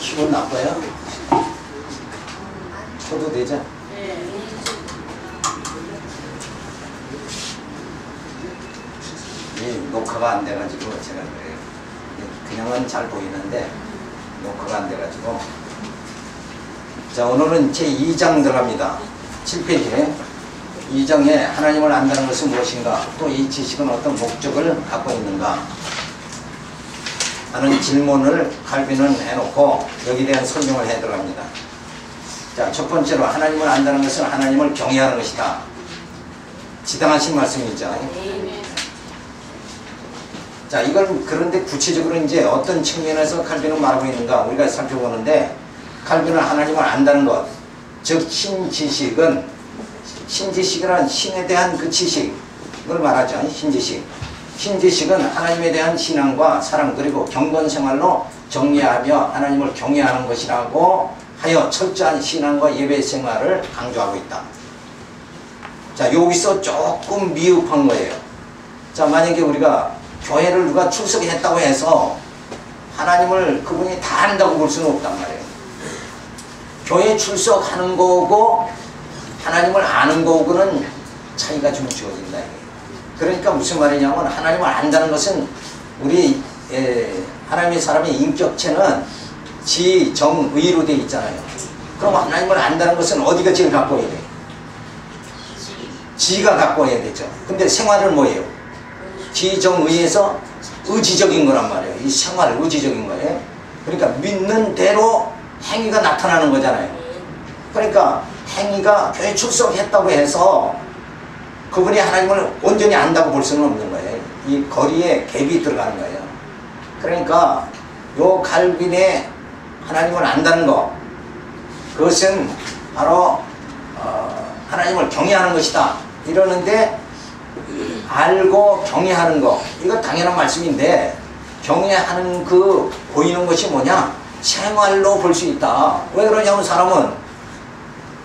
기분 나빠요? 쳐도 되죠? 녹화가 안 돼가지고 제가 그래요. 그냥은 잘 보이는데 녹화가 안 돼가지고. 자, 오늘은 제 2장 들어갑니다. 7페이지에 2장에 하나님을 안다는 것은 무엇인가, 또 이 지식은 어떤 목적을 갖고 있는가 하는 질문을 칼빈은 해놓고 여기에 대한 설명을 해 들어갑니다. 자, 첫 번째로 하나님을 안다는 것은 하나님을 경외하는 것이다. 지당하신 말씀이죠. 자, 이걸 그런데 구체적으로 이제 어떤 측면에서 칼빈은 말하고 있는가 우리가 살펴보는데, 칼빈은 하나님을 안다는 것, 즉 신지식은, 신지식이란 신에 대한 그 지식을 말하죠. 신지식은 하나님에 대한 신앙과 사랑 그리고 경건생활로 정리하며 하나님을 경외하는 것이라고 하여 철저한 신앙과 예배 생활을 강조하고 있다. 자, 여기서 조금 미흡한 거예요. 자, 만약에 우리가 교회를 누가 출석했다고 해서 하나님을 그분이 다 안다고 볼 수는 없단 말이에요. 교회 출석하는 거고 하나님을 아는 거고는 차이가 좀 주어진다. 그러니까 무슨 말이냐면, 하나님을 안다는 것은 우리 하나님의 사람의 인격체는 지, 정, 의로 되어 있잖아요. 그럼 하나님을 안다는 것은 어디가 제일 갖고 와야 돼요? 지가 갖고 와야 되죠. 근데 생활은 뭐예요? 지, 정, 의에서 의지적인 거란 말이에요. 이 생활 의지적인 거예요. 그러니까 믿는 대로 행위가 나타나는 거잖아요. 그러니까 행위가 교회 출석했다고 해서 그분이 하나님을 온전히 안다고 볼 수는 없는 거예요. 이 거리에 갭이 들어가는 거예요. 그러니까 요 칼빈의 하나님을 안다는 것, 그것은 바로 하나님을 경외하는 것이다 이러는데, 알고 경외하는 것, 이거 당연한 말씀인데, 경외하는 그 보이는 것이 뭐냐? 생활로 볼 수 있다. 왜 그러냐면 사람은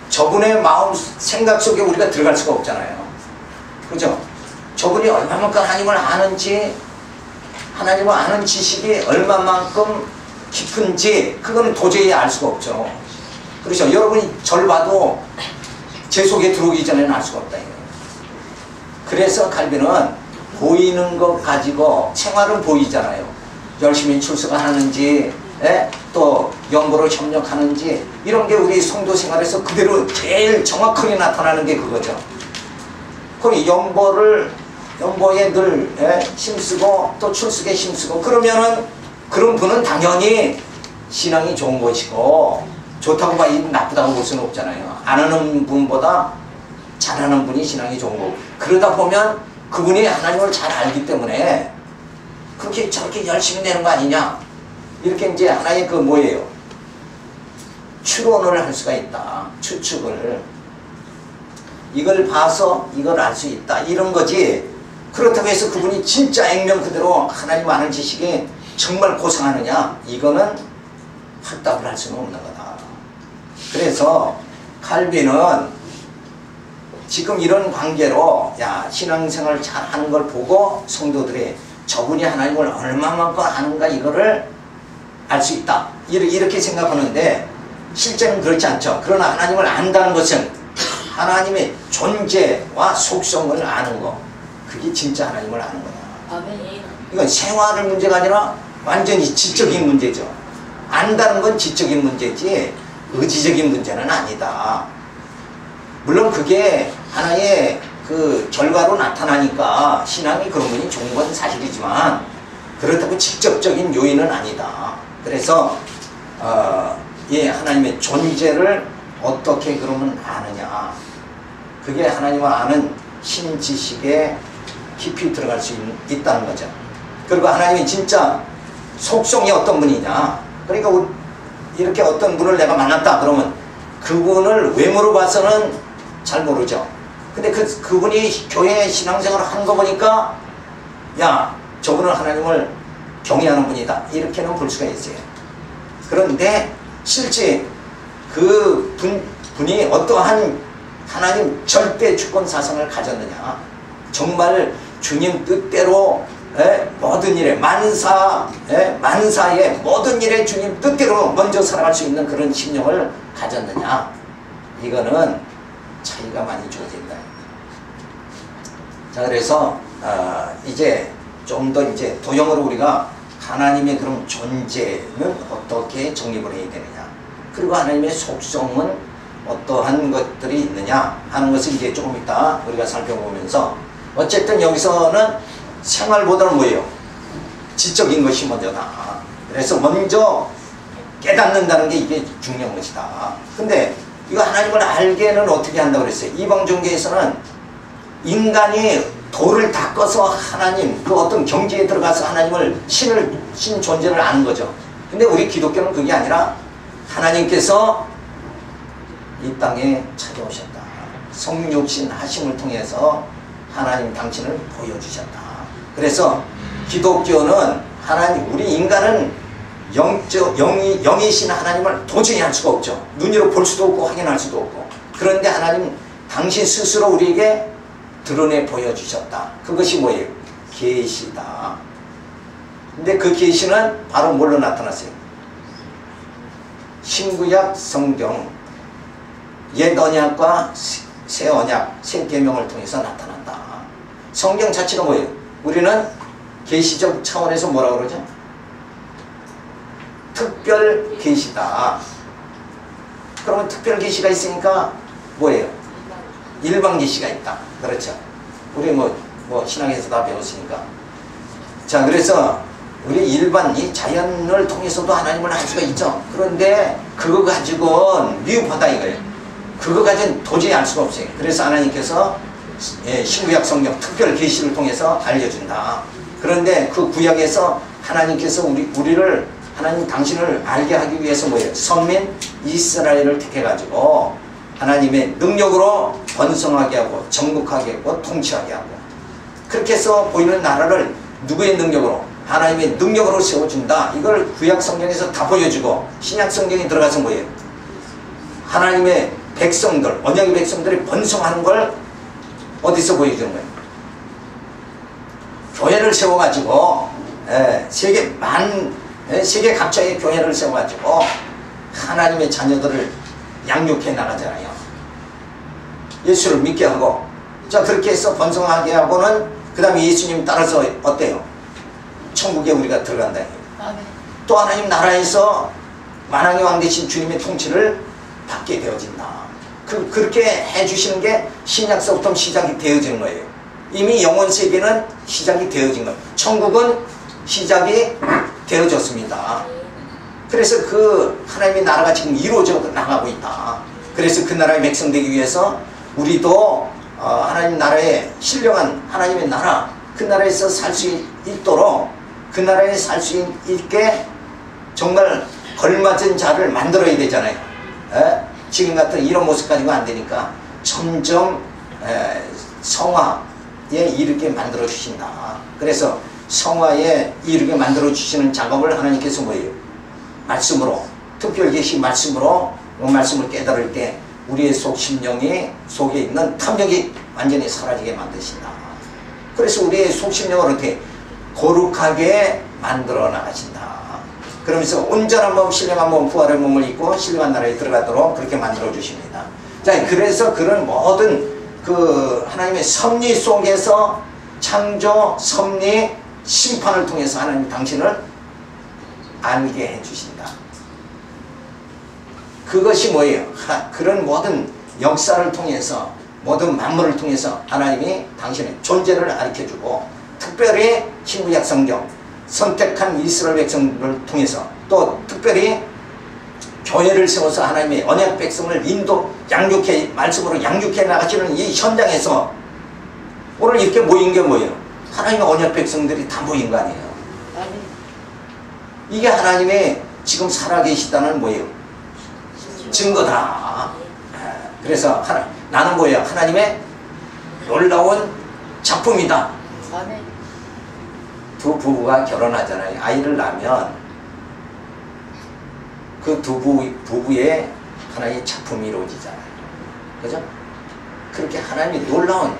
저분의 마음 생각 속에 우리가 들어갈 수가 없잖아요. 그죠? 저분이 얼마만큼 하나님을 아는지, 하나님을 아는 지식이 얼마만큼 깊은지, 그거는 도저히 알 수가 없죠. 그렇죠? 여러분이 절 봐도 제 속에 들어오기 전에는 알 수가 없다. 그래서 칼빈은 보이는 것 가지고, 생활은 보이잖아요. 열심히 출석하는지, 또 연보로 협력하는지, 이런 게 우리 성도 생활에서 그대로 제일 정확하게 나타나는 게 그거죠. 그럼 연보에 늘 힘쓰고 또 출석에 힘쓰고, 그러면은 그런 분은 당연히 신앙이 좋은 것이고, 좋다고 봐 나쁘다고 볼 수는 없잖아요. 안 하는 분보다 잘하는 분이 신앙이 좋은 거고, 그러다 보면 그분이 하나님을 잘 알기 때문에 그렇게 저렇게 열심히 내는 거 아니냐, 이렇게 이제 하나의 그 뭐예요? 추론을 할 수가 있다. 추측을. 이걸 봐서 이걸 알 수 있다. 이런 거지. 그렇다고 해서 그분이 진짜 액면 그대로 하나님 아는 지식이 정말 고상하느냐? 이거는 확답을 할 수는 없는 거다. 그래서 칼빈은 지금 이런 관계로, 야, 신앙생활을 잘 하는 걸 보고 성도들이 저분이 하나님을 얼마만큼 아는가 이거를 알 수 있다. 이렇게 생각하는데, 실제는 그렇지 않죠. 그러나 하나님을 안다는 것은 하나님의 존재와 속성을 아는 거, 그게 진짜 하나님을 아는 거다. 아멘. 이건 생활의 문제가 아니라 완전히 지적인 문제죠. 안다는 건 지적인 문제지 의지적인 문제는 아니다. 물론 그게 하나의 그 결과로 나타나니까 신앙이 그런 분이 좋은 건 사실이지만, 그렇다고 직접적인 요인은 아니다. 그래서 하나님의 존재를 어떻게 그러면 아느냐, 그게 하나님을 아는 신지식에 깊이 들어갈 수 있다는 거죠. 그리고 하나님이 진짜 속성이 어떤 분이냐, 그러니까 이렇게 어떤 분을 내가 만났다 그러면 그분을 외모로 봐서는 잘 모르죠. 근데 그분이 교회 신앙생활을 하는 거 보니까, 야, 저분은 하나님을 경외하는 분이다, 이렇게는 볼 수가 있어요. 그런데 실제 그 분이 어떠한 하나님 절대 주권 사상을 가졌느냐, 정말 주님 뜻대로 모든 일에 만사의 모든 일에 주님 뜻대로 먼저 살아갈 수 있는 그런 심령을 가졌느냐, 이거는 차이가 많이 주어진다. 자, 그래서 이제 좀 더 이제 도형으로 우리가 하나님의 그런 존재는 어떻게 정립을 해야 되느냐, 그리고 하나님의 속성은 어떠한 것들이 있느냐 하는 것을 이제 조금 이따 우리가 살펴보면서, 어쨌든 여기서는 생활보다는 뭐예요? 지적인 것이 먼저다. 그래서 먼저 깨닫는다는 게 이게 중요한 것이다. 근데 이거 하나님을 알게는 어떻게 한다고 그랬어요? 이방 종교에서는 인간이 돌을 닦아서 하나님, 그 어떤 경지에 들어가서 하나님을, 신 존재를 아는 거죠. 근데 우리 기독교는 그게 아니라 하나님께서 이 땅에 찾아오셨다. 성육신 하심을 통해서 하나님 당신을 보여주셨다. 그래서 기독교는 하나님, 우리 인간은 영이신 하나님을 도저히 알 수가 없죠. 눈으로 볼 수도 없고 확인할 수도 없고. 그런데 하나님 당신 스스로 우리에게 드러내 보여주셨다. 그것이 뭐예요? 계시다. 근데 그 계시는 바로 뭘로 나타났어요? 신구약 성경, 옛 언약과 새 언약, 새 계명을 통해서 나타난다. 성경 자체가 뭐예요? 우리는 계시적 차원에서 뭐라고 그러죠? 특별 계시다. 그러면 특별 계시가 있으니까 뭐예요? 일반 계시가 있다. 그렇죠? 우리 뭐 신앙에서 다 배웠으니까. 자, 그래서 우리 일반 이 자연을 통해서도 하나님을 알 수가 있죠. 그런데 그거 가지고는 미흡하다 이거예요. 그거 가지고는 도저히 알 수가 없어요. 그래서 하나님께서 신구약 성경 특별 계시를 통해서 알려준다. 그런데 그 구약에서 하나님께서 우리를, 하나님 당신을 알게 하기 위해서 뭐예요? 선민 이스라엘을 택해가지고 하나님의 능력으로 번성하게 하고 정복하게 하고 통치하게 하고, 그렇게 해서 보이는 나라를 누구의 능력으로? 하나님의 능력으로 세워준다. 이걸 구약 성경에서 다 보여주고, 신약 성경에 들어가서 뭐예요? 하나님의 백성들, 언약의 백성들이 번성하는 걸 어디서 보여주는 거예요? 교회를 세워가지고 세계 각처의 교회를 세워가지고 하나님의 자녀들을 양육해 나가잖아요. 예수를 믿게 하고. 자, 그렇게 해서 번성하게 하고는 그 다음에 예수님 따라서 어때요? 천국에 우리가 들어간다. 또 하나님 나라에서 만왕의 왕 되신 주님의 통치를 받게 되어진다. 그렇게 해주시는 게 신약서부터 시작이 되어지는 거예요. 이미 영원 세계는 시작이 되어진 거예요. 천국은 시작이 되어졌습니다. 그래서 그 하나님의 나라가 지금 이루어져 나가고 있다. 그래서 그 나라의 백성 되기 위해서 우리도 하나님 나라에 신령한 하나님의 나라, 그 나라에서 살 수 있도록, 그 나라에 살 수 있게 정말 걸맞은 자를 만들어야 되잖아요. 지금 같은 이런 모습 가지고 안 되니까 점점 성화에 이르게 만들어 주신다. 그래서 성화에 이르게 만들어 주시는 작업을 하나님께서 뭐예요? 말씀으로, 특별 계시 말씀으로 그 말씀을 깨달을 때 우리의 속심령이 속에 있는 탐욕이 완전히 사라지게 만드신다. 그래서 우리의 속심령을 어떻게 거룩하게 만들어 나가신다. 그러면서 온전한 몸, 신령한 몸, 부활의 몸을 입고 신령한 나라에 들어가도록 그렇게 만들어 주십니다. 자, 그래서 그런 모든 그 하나님의 섭리 속에서 창조, 섭리, 심판을 통해서 하나님 당신을 알게 해주신다. 그것이 뭐예요? 그런 모든 역사를 통해서, 모든 만물을 통해서 하나님이 당신의 존재를 가르쳐주고, 특별히 신구약 성경 선택한 이스라엘 백성들을 통해서, 또 특별히 교회를 세워서 하나님의 언약 백성을 양육해, 말씀으로 양육해 나가시는 이 현장에서 오늘 이렇게 모인 게 뭐예요? 하나님의 언약 백성들이 다 모인 거 아니에요? 이게 하나님의 지금 살아계시다는 뭐예요? 증거다. 그래서 나는 뭐예요? 하나님의 놀라운 작품이다. 두 부부가 결혼하잖아요. 아이를 낳으면 그 두 부부의 하나의 작품이 이루어지잖아요. 그죠? 그렇게 하나님이 놀라운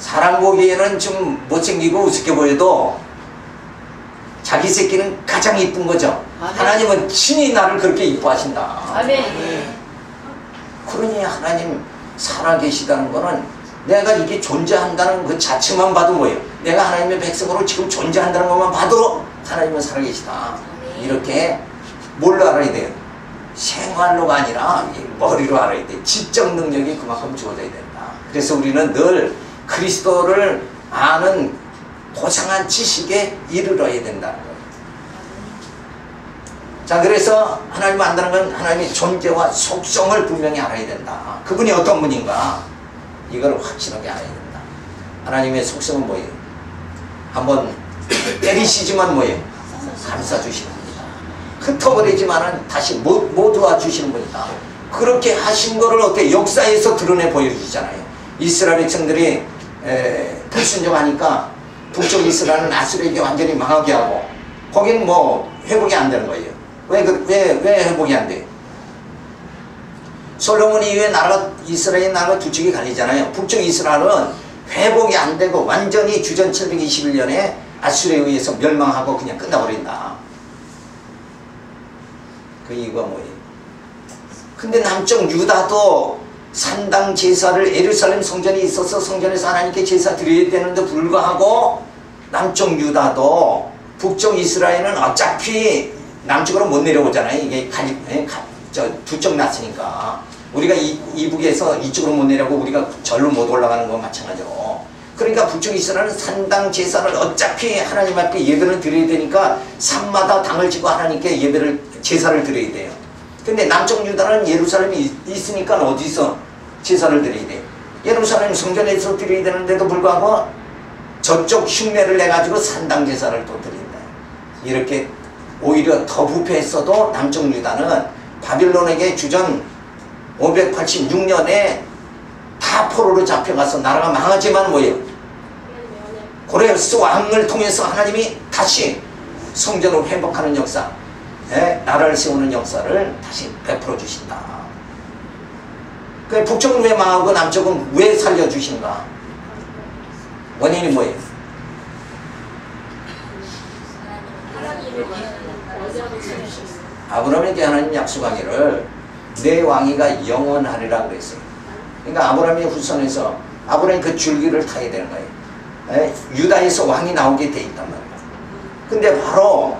사람 보기에는 좀 못생기고 우습게 보여도 자기 새끼는 가장 이쁜 거죠. 아멘. 하나님은 친히 나를 그렇게 이뻐하신다. 아멘. 그러니 하나님 살아계시다는 거는 내가 이게 존재한다는 그 자체만 봐도 뭐예요? 내가 하나님의 백성으로 지금 존재한다는 것만 봐도 하나님은 살아계시다. 이렇게 뭘로 알아야 돼요? 생활로가 아니라 머리로 알아야 돼. 지적 능력이 그만큼 주어져야 된다. 그래서 우리는 늘 그리스도를 아는 고상한 지식에 이르러야 된다는 거예요. 자, 그래서 하나님 안다는 건 하나님의 존재와 속성을 분명히 알아야 된다. 그분이 어떤 분인가? 이걸 확실하게 알아야 된다. 하나님의 속성은 뭐예요? 한번 때리시지만 뭐예요? 감싸주시는 분이다. 흩어버리지만은 다시 모두와 주시는 분이다. 그렇게 하신 거를 어떻게 역사에서 드러내 보여주잖아요. 이스라엘 백성들이 불순종하니까 북쪽 이스라엘은 아수르에게 완전히 망하게 하고 거기는 뭐 회복이 안 되는 거예요. 왜 회복이 안 돼요? 솔로몬 이후에 이스라엘 나라가 두 축이 갈리잖아요. 북쪽 이스라엘은 회복이 안 되고 완전히 주전 721년에 아수르에 의해서 멸망하고 그냥 끝나버린다. 그 이유가 뭐예요? 근데 남쪽 유다도 산당 제사를 예루살렘 성전에 있어서 성전에서 하나님께 제사 드려야 되는데 불구하고 남쪽 유다도 북쪽 이스라엘은 어차피 남쪽으로 못 내려오잖아요. 이게 두 쪽 났으니까 우리가 이북에서 이쪽으로 못 내려오고 우리가 절로 못 올라가는 건 마찬가지로. 그러니까 북쪽 이스라엘은 산당 제사를 어차피 하나님 앞에 예배를 드려야 되니까 산마다 당을 지고 하나님께 제사를 드려야 돼요. 근데 남쪽 유다는 예루살렘이 있으니까 어디서 제사를 드려야 돼요? 예루살렘 성전에서 드려야 되는데도 불구하고 저쪽 흉내를 내가지고 산당 제사를 또 드린다. 이렇게 오히려 더 부패했어도 남쪽 유다는 바빌론에게 주전 586년에 다 포로로 잡혀가서 나라가 망하지만 뭐예요? 고레스 왕을 통해서 하나님이 다시 성전을 회복하는 역사, 나라를 세우는 역사를 다시 베풀어 주신다. 그 북쪽은 왜 망하고 남쪽은 왜 살려주신가? 원인이 뭐예요? 아브라함에게 하나님 약속하기를 내 왕위가 영원하리라 그랬어요. 그러니까 아브라함의 후손에서 아브라함이 그 줄기를 타야 되는 거예요. 유다에서 왕이 나오게 돼 있단 말이에요. 근데 바로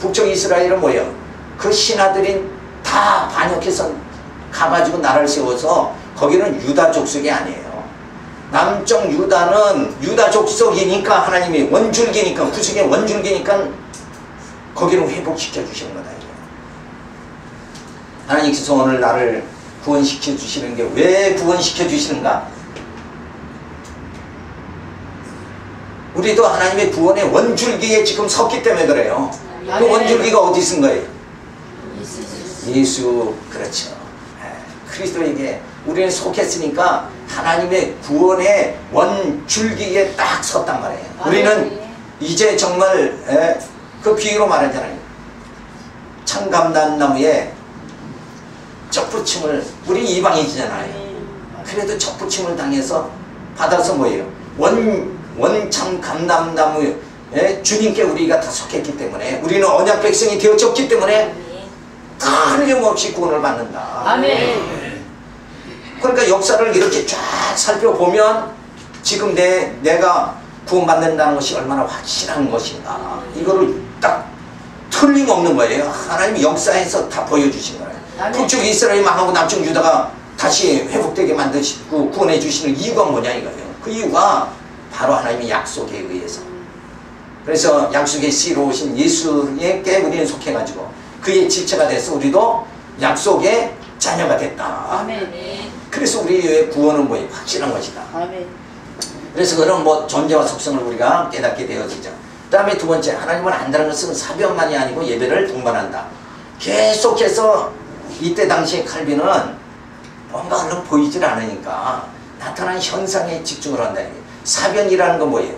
북쪽 이스라엘은 뭐예요? 그 신하들이 다 반역해서 가가지고 나라를 세워서 거기는 유다 족속이 아니에요. 남쪽 유다는 유다 족속이니까 하나님이 원줄기니까 구속의 원줄기니까 거기는 회복시켜 주시는 거다. 하나님께서 오늘 나를 구원시켜 주시는 게 왜 구원시켜 주시는가? 우리도 하나님의 구원의 원줄기에 지금 섰기 때문에 그래요. 그 원줄기가 어디 있은 거예요? 예수. 그렇죠. 그리스도에게 우리는 속했으니까 하나님의 구원의 원줄기에 딱 섰단 말이에요. 우리는 이제 정말 그 비유로 말하잖아요. 청감난나무에 쩍붙임을, 우리 이방인이잖아요. 그래도 쩍붙임을 당해서 받아서 뭐예요? 원참 감람나무에 주님께 우리가 다 속했기 때문에 우리는 언약 백성이 되어졌기 때문에 틀림없이 구원을 받는다. 아멘. 그러니까 역사를 이렇게 쫙 살펴보면 지금 내가 구원받는다는 것이 얼마나 확실한 것인가, 이거를 딱 틀림없는 거예요. 하나님이 역사에서 다 보여주신 거예요. 북쪽 이스라엘이 망하고 남쪽 유다가 다시 회복되게 만드시고 구원해 주시는 이유가 뭐냐 이거예요. 그 이유가 바로 하나님의 약속에 의해서. 그래서 약속의 씨로 오신 예수에게 우리는 속해가지고 그의 지체가 돼서 우리도 약속의 자녀가 됐다. 아멘. 그래서 우리의 구원은 뭐예요? 확실한 것이다. 아멘. 그래서 그런 뭐 존재와 속성을 우리가 깨닫게 되어지죠. 그 다음에 두 번째, 하나님을 안다는 것은 사변만이 아니고 예배를 동반한다. 계속해서 이때 당시에 칼빈은 뭔가 얼른 보이질 않으니까 나타난 현상에 집중을 한다. 사변이라는 건 뭐예요?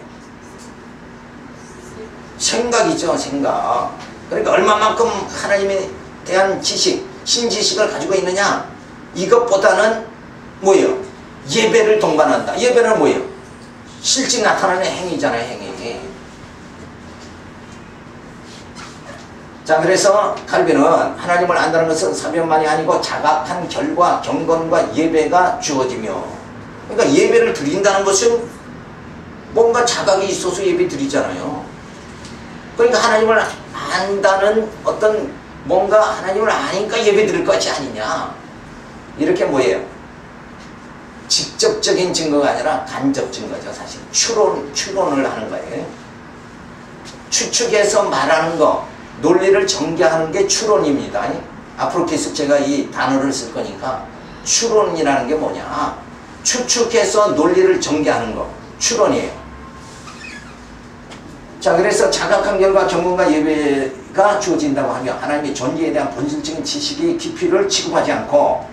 생각이죠. 생각. 그러니까 얼마만큼 하나님에 대한 지식, 신지식을 가지고 있느냐, 이것보다는 뭐예요? 예배를 동반한다. 예배는 뭐예요? 실제 나타나는 행위잖아요, 행위. 자, 그래서 칼빈은 하나님을 안다는 것은 사변만이 아니고 자각한 결과, 경건과 예배가 주어지며, 그러니까 예배를 드린다는 것은 뭔가 자각이 있어서 예배 드리잖아요. 그러니까 하나님을 안다는 어떤 뭔가 하나님을 아니까 예배 드릴 것이 아니냐. 이렇게 뭐예요? 직접적인 증거가 아니라 간접 증거죠. 사실 추론을 하는 거예요. 추측해서 말하는 거, 논리를 전개하는 게 추론입니다. 앞으로 계속 제가 이 단어를 쓸 거니까 추론이라는 게 뭐냐, 추측해서 논리를 전개하는 거, 추론이에요. 자, 그래서 자각한 결과 경건과 예배가 주어진다고 하면 하나님의 존재에 대한 본질적인 지식의 깊이를 취급하지 않고,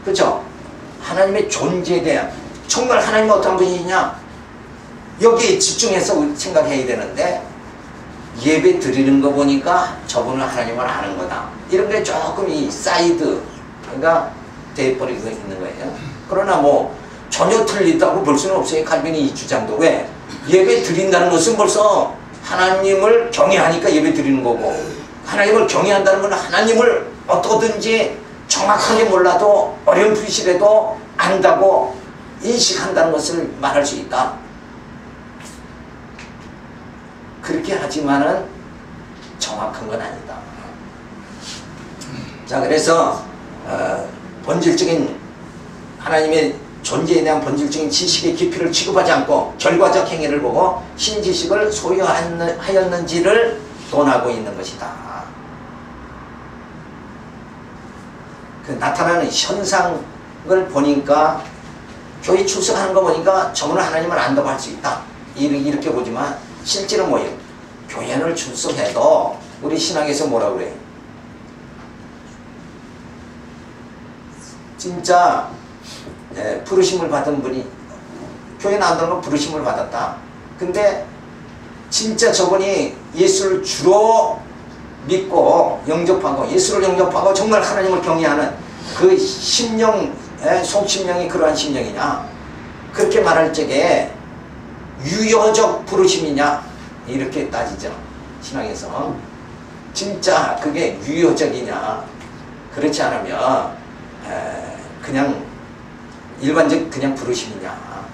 그렇죠? 하나님의 존재에 대한, 정말 하나님은 어떤 분이냐, 여기에 집중해서 생각해야 되는데, 예배 드리는 거 보니까 저분은 하나님을 아는 거다, 이런 게 조금 이 사이드가 돼버리고 있는 거예요. 그러나 뭐 전혀 틀리다고 볼 수는 없어요. 칼빈이 이 주장도. 왜? 예배 드린다는 것은 벌써 하나님을 경외하니까 예배 드리는 거고, 하나님을 경외한다는 건 하나님을 어떠든지 정확하게 몰라도 어렴풋이라도 안다고 인식한다는 것을 말할 수 있다. 그렇게 하지만은 정확한 건 아니다. 자, 그래서 본질적인 하나님의 존재에 대한 본질적인 지식의 깊이를 취급하지 않고 결과적 행위를 보고 신지식을 소유하였는지를 논하고 있는 것이다. 그 나타나는 현상을 보니까, 교회 출석하는 거 보니까 저분은 하나님을 안다고 할 수 있다, 이렇게 보지만 실제로 뭐예요? 교회를 출석해도 우리 신학에서 뭐라고 그래요? 진짜 부르심을 받은 분이, 교회 나온다는 건 부르심을 받았다. 근데 진짜 저분이 예수를 주로 믿고 영접하고, 예수를 영접하고 정말 하나님을 경외하는 그 심령, 속심령이 그러한 심령이냐, 그렇게 말할 적에 유효적 부르심이냐, 이렇게 따지죠, 신학에서. 진짜 그게 유효적이냐, 그렇지 않으면 그냥 일반적 그냥 부르심이냐.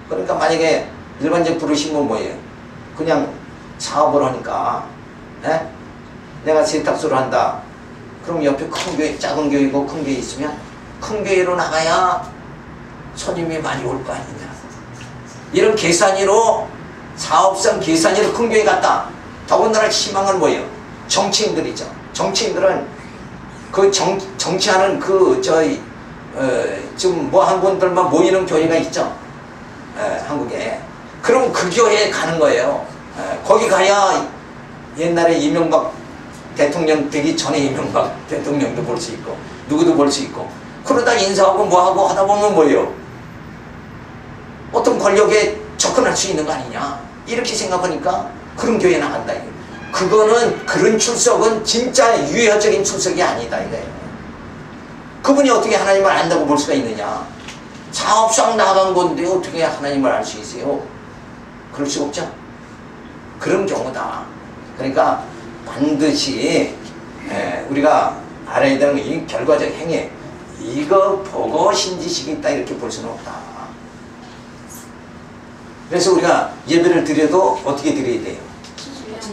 그러니까 만약에 일반적 부르심은 뭐예요? 그냥 사업을 하니까 내가 세탁소를 한다, 그럼 옆에 큰 교회, 작은 교회고 큰 교회 있으면 큰 교회로 나가야 손님이 많이 올 거 아니냐, 이런 계산으로, 사업상 계산으로 큰 교회 갔다. 더군다나 희망은 뭐예요? 정치인들이죠. 정치인들은 그 정치하는 그 지금 뭐 한 분들만 모이는 교회가 있죠, 한국에. 그럼 그 교회에 가는 거예요. 거기 가야 옛날에 이명박 대통령 되기 전에 이명박 대통령도 볼 수 있고 누구도 볼 수 있고, 그러다 인사하고 뭐하고 하다 보면 뭐예요? 어떤 권력에 접근할 수 있는 거 아니냐, 이렇게 생각하니까 그런 교회 나간다. 그거는, 그런 출석은 진짜 유효적인 출석이 아니다 이거예요. 그분이 어떻게 하나님을 안다고 볼 수가 있느냐. 사업상 나간 건데 어떻게 하나님을 알 수 있어요? 그럴 수 없죠. 그런 경우다. 그러니까 반드시 우리가 알아야 되는 이 결과적 행위, 이거 보고 신지식이 있다 이렇게 볼 수는 없다. 그래서 우리가 예배를 드려도 어떻게 드려야 돼요?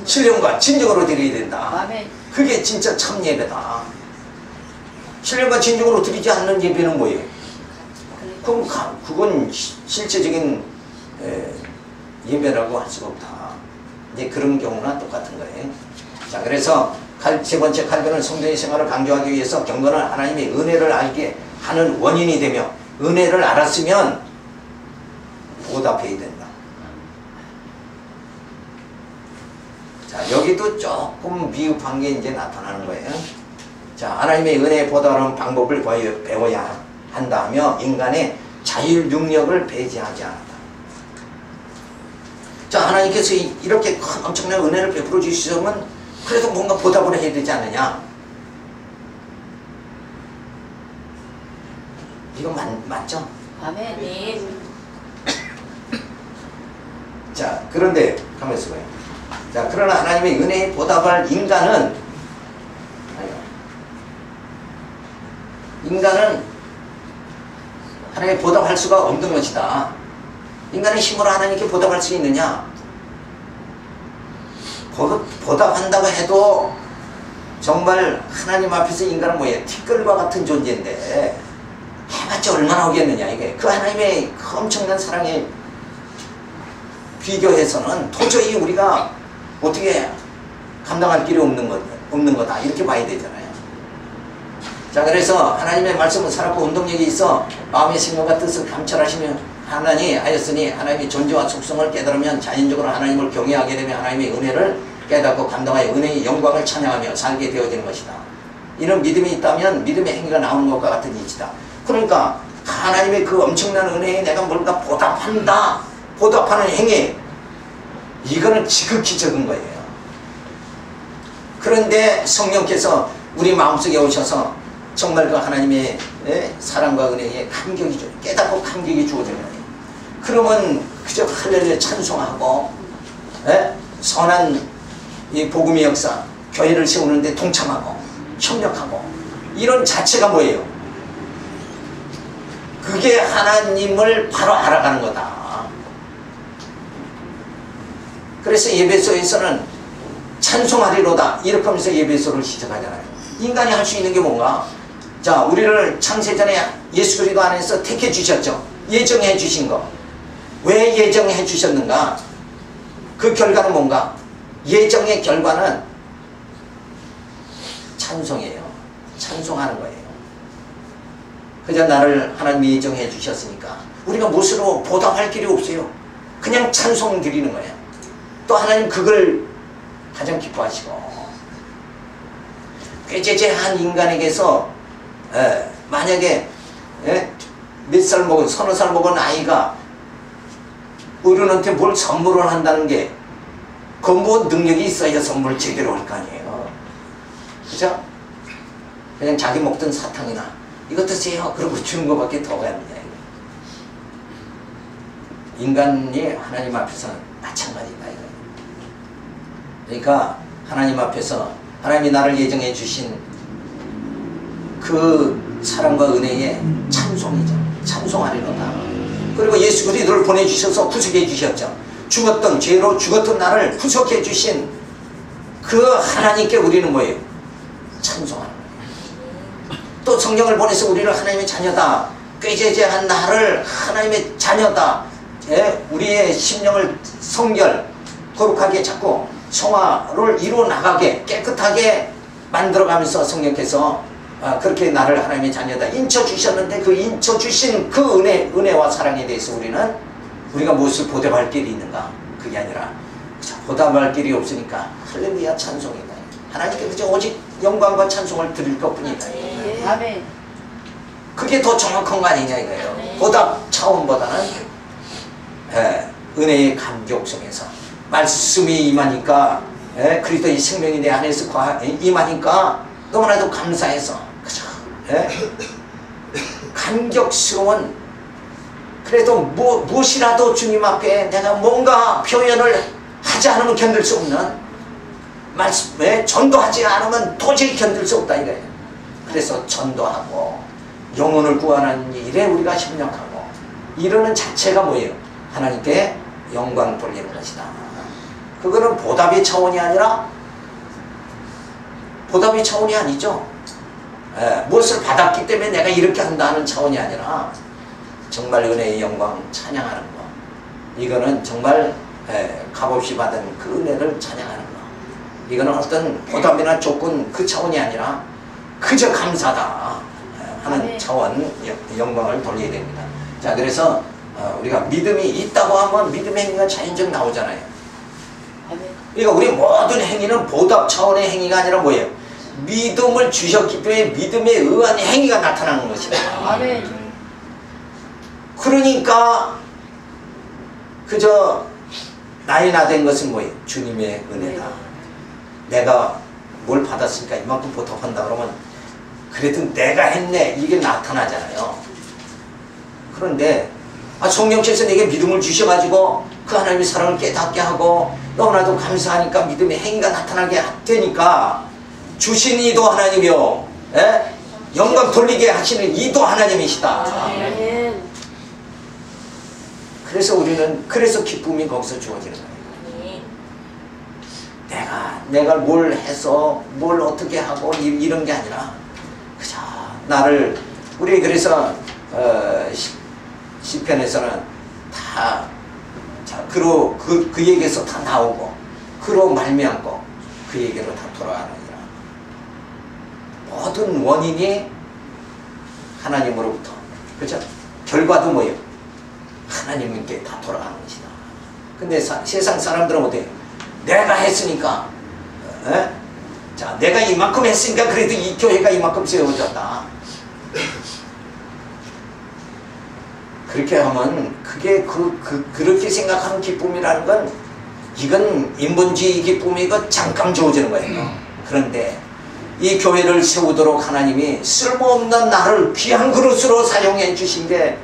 신령과 진정으로 드려야 된다. 그게 진짜 참 예배다. 신령과 진정으로 드리지 않는 예배는 뭐예요? 그건 실제적인 예배라고 할 수가 없다. 이제 그런 경우나 똑같은 거예요. 자, 그래서 세 번째 칼빈은 성도의 생활을 강조하기 위해서 경건은 하나님의 은혜를 알게 하는 원인이 되며, 은혜를 알았으면 보답해야 된다. 자, 여기도 조금 미흡한 게 이제 나타나는 거예요. 자, 하나님의 은혜에 보답하는 방법을 배워야 한다 하며 인간의 자율 능력을 배제하지 않았다. 자, 하나님께서 이렇게 큰 엄청난 은혜를 베풀어 주시면 그래도 뭔가 보답을 해야 되지 않느냐. 이거 맞죠? 아멘. 자, 그런데 가만히 있어봐요. 자, 그러나 하나님의 은혜에 보답할 인간은 하나님께 보답할 수가 없는 것이다. 인간의 힘으로 하나님께 보답할 수 있느냐? 보답한다고 해도 정말 하나님 앞에서 인간은 뭐예요? 티끌과 같은 존재인데 해봤자 얼마나 오겠느냐 이게. 그 하나님의 그 엄청난 사랑에 비교해서는 도저히 우리가 어떻게 감당할 길이 없는 거다 이렇게 봐야 되잖아요. 자, 그래서 하나님의 말씀은 살았고 운동력이 있어 마음의 생각과 뜻을 감찰하시며 하나니 하였으니 하나님의 존재와 속성을 깨달으면 자연적으로 하나님을 경외하게 되면 하나님의 은혜를 깨닫고 감당하여 은혜의 영광을 찬양하며 살게 되어지는 것이다. 이런 믿음이 있다면 믿음의 행위가 나오는 것과 같은 이치다. 그러니까 하나님의 그 엄청난 은혜에 내가 뭔가 보답하는 행위, 이거는 지극히 적은 거예요. 그런데 성령께서 우리 마음속에 오셔서 정말 그 하나님의 사랑과 은혜에 깨닫고 감격이 주어지는 거예요. 그러면 그저 할렐루야 찬송하고 선한 이 복음의 역사, 교회를 세우는데 동참하고 협력하고 이런 자체가 뭐예요? 그게 하나님을 바로 알아가는 거다. 그래서 예배소에서는 찬송하리로다 이렇게 하면서 예배소를 시작하잖아요. 인간이 할 수 있는 게 뭔가? 자, 우리를 창세전에 예수 그리스도 안에서 택해 주셨죠. 예정해 주신 거. 왜 예정해 주셨는가? 그 결과는 뭔가? 예정의 결과는 찬송이에요. 찬송하는 거예요. 그저 나를 하나님이 예정해 주셨으니까 우리가 무엇으로 보답할 길이 없어요. 그냥 찬송 드리는 거예요. 또 하나님 그걸 가장 기뻐하시고, 꾀죄죄한 인간에게서 만약에 몇 살 먹은 서너 살 먹은 아이가 어른한테 뭘 선물을 한다는 게 그 뭐 능력이 있어야 선물을 제대로 할 거 아니에요. 그죠? 그냥 자기 먹던 사탕이나 이거 드세요 그러고 주는 것밖에 더 갑니다. 인간이 하나님 앞에서는 마찬가지다. 그러니까 하나님 앞에서 하나님이 나를 예정해 주신 그 사랑과 은혜에 찬송이죠. 찬송하리로다. 그리고 예수 그리스도를 보내주셔서 구속해 주셨죠. 죄로 죽었던 나를 구속해 주신 그 하나님께 우리는 뭐예요? 찬송하는 거예요. 또 성령을 보내서 우리를 하나님의 자녀다, 꾀죄죄한 나를 하나님의 자녀다, 우리의 심령을 성결 거룩하게 자꾸 성화를 이루어 나가게 깨끗하게 만들어가면서 성령께서 그렇게 나를 하나님의 자녀다 인쳐주셨는데, 그 인쳐주신 그 은혜와 사랑에 대해서 우리가 무엇을 보답할 길이 있는가? 그게 아니라 보답할 길이 없으니까 할렐루야 찬송이다. 하나님께 그저 오직 영광과 찬송을 드릴 것뿐이다. 아멘. 그게 더 정확한 거 아니냐 이거예요. 보답 차원보다는 은혜의 감격 속에서 말씀이 임하니까, 그리스도의 생명이 내 안에서 임하니까 너무나도 감사해서 그저 감격스러운, 그래도 무엇이라도 주님 앞에 내가 뭔가 표현을 하지 않으면 견딜 수 없는 말씀에 전도하지 않으면 도저히 견딜 수 없다 이거예요. 그래서 전도하고 영혼을 구하는 일에 우리가 협력하고 이러는 자체가 뭐예요? 하나님께 영광 돌리는 것이다. 그거는 보답의 차원이 아니라, 보답의 차원이 아니죠. 무엇을 받았기 때문에 내가 이렇게 한다는 차원이 아니라 정말 은혜의 영광 찬양하는 거, 이거는 정말 값없이 받은 그 은혜를 찬양하는 거, 이거는 어떤 보답이나 조건 그 차원이 아니라 그저 감사다 하는 차원, 영광을 돌려야 됩니다. 자, 그래서 우리가 믿음이 있다고 하면 믿음의 행위가 자연적 나오잖아요. 그러니까 우리 모든 행위는 보답 차원의 행위가 아니라 뭐예요? 믿음을 주셨기 때문에 믿음에 의한 행위가 나타나는 것이다. 아멘. 그러니까 그저 나이 나된 것은 뭐예요? 주님의 은혜다. 내가 뭘 받았으니까 이만큼 보답한다 그러면 그래도 내가 했네 이게 나타나잖아요. 그런데 성령께서 내게 믿음을 주셔가지고 그 하나님의 사랑을 깨닫게 하고 너무나도 감사하니까 믿음의 행위가 나타나게 되니까 주신 이도 하나님이요, 예? 영광 돌리게 하시는 이도 하나님이시다. 그래서 우리는 그래서 기쁨이 거기서 주어지는 거예요. 내가 뭘 해서 뭘 어떻게 하고 이런 게 아니라 그저 나를 우리 그래서 시편에서는 다 그 얘기에서 다 나오고 그로 말미암고 그 얘기로 다 돌아가느니라. 모든 원인이 하나님으로부터, 그죠? 결과도 뭐예요? 하나님께 다 돌아가는 것이다. 근데 세상 사람들은 어때요? 내가 했으니까, 자, 내가 이만큼 했으니까 그래도 이 교회가 이만큼 세워졌다. 그렇게 하면 그게 그렇게 생각하는 기쁨이라는 건 이건 인본주의 기쁨이고 잠깐 주어지는 거예요. 그런데 이 교회를 세우도록 하나님이 쓸모없는 나를 귀한 그릇으로 사용해 주신 게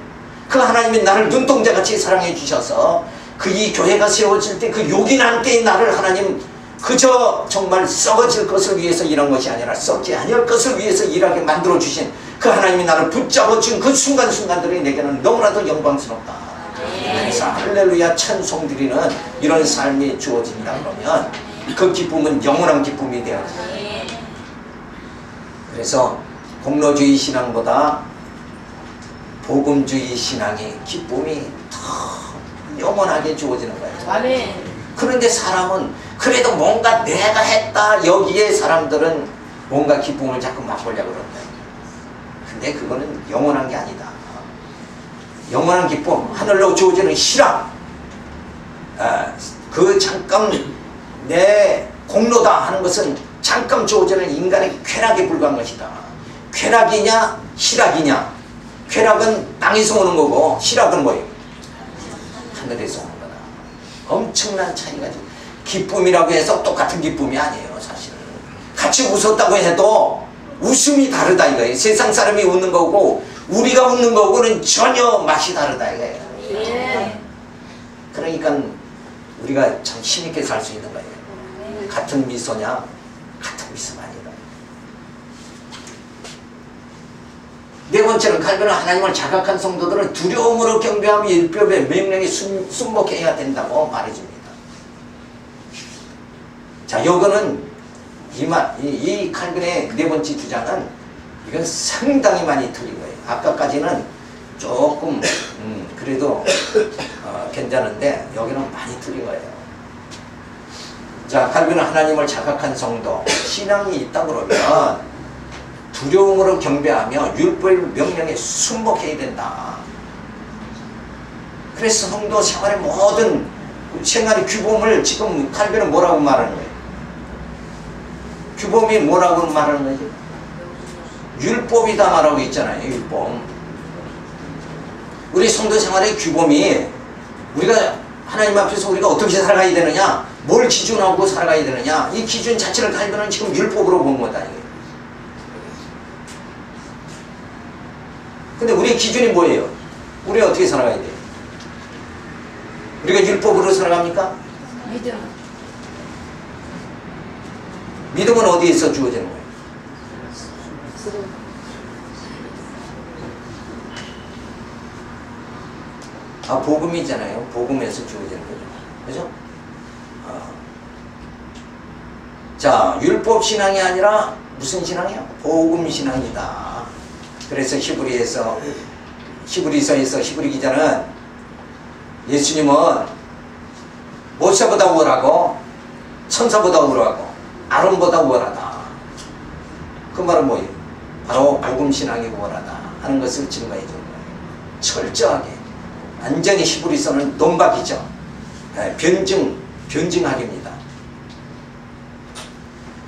그 하나님이 나를 눈동자같이 사랑해 주셔서 그 이 교회가 세워질 때 그 요긴한 때에 나를 하나님 그저 정말 썩어질 것을 위해서 일한 것이 아니라 썩지 아니할 것을 위해서 일하게 만들어 주신 그 하나님이 나를 붙잡아 준 그 순간순간들이 내게는 너무나도 영광스럽다. 그래서 할렐루야 찬송드리는 이런 삶이 주어진다 그러면 그 기쁨은 영원한 기쁨이 되어져. 그래서 공로주의 신앙보다 복음주의 신앙의 기쁨이 더 영원하게 주어지는 거예요. 아멘. 그런데 사람은 그래도 뭔가 내가 했다 여기에 사람들은 뭔가 기쁨을 자꾸 맛보려고 그런다. 근데 그거는 영원한 게 아니다. 영원한 기쁨, 하늘로 주어지는 희락, 그 잠깐 내 공로다 하는 것은 잠깐 주어지는 인간의 쾌락에 불과한 것이다. 쾌락이냐 희락이냐. 쾌락은 땅에서 오는 거고 희락은 뭐예요? 하늘에서 오는 거다. 엄청난 차이가 있죠. 기쁨이라고 해서 똑같은 기쁨이 아니에요. 사실은 같이 웃었다고 해도 웃음이 다르다 이거예요. 세상 사람이 웃는 거고 우리가 웃는 거고는 전혀 맛이 다르다 이거예요. 그러니까 우리가 참 힘있게 살 수 있는 거예요. 같은 미소냐? 같은 미소가 아니다. 네 번째는 칼빈은 하나님을 자각한 성도들은 두려움으로 경배하며 율법의 명령에 순복해야 된다고 말해줍니다. 자, 요거는 이 칼빈의 네 번째 주장은 이건 상당히 많이 틀린 거예요. 아까까지는 조금 그래도 괜찮은데 여기는 많이 틀린 거예요. 자, 칼빈은 하나님을 자각한 성도, 신앙이 있다 그러면 두려움으로 경배하며 율법의 명령에 순복해야 된다. 그래서 성도 생활의 모든 생활의 규범을 지금 칼빈은 뭐라고 말하는 거예요? 규범이 뭐라고 말하는 거지? 율법이다 말하고 있잖아요. 율법. 우리 성도 생활의 규범이 우리가 하나님 앞에서 우리가 어떻게 살아가야 되느냐, 뭘 기준하고 살아가야 되느냐, 이 기준 자체를 칼빈은 지금 율법으로 본 거다. 근데 우리의 기준이 뭐예요? 우리가 어떻게 살아가야 돼요? 우리가 율법으로 살아갑니까? 믿음. 믿음은 어디에서 주어지는 거예요? 복음이 있잖아요. 복음에서 주어지는 거죠. 그죠? 자, 율법 신앙이 아니라 무슨 신앙이야? 복음 신앙이다. 그래서 히브리서에서 히브리 기자는 예수님은 모세보다 우월하고 천사보다 우월하고 아론보다 우월하다. 그 말은 뭐예요? 바로 복음 신앙이 우월하다 하는 것을 증거해 주는 거예요. 철저하게 완전히 히브리서는 논박이죠. 변증학입니다.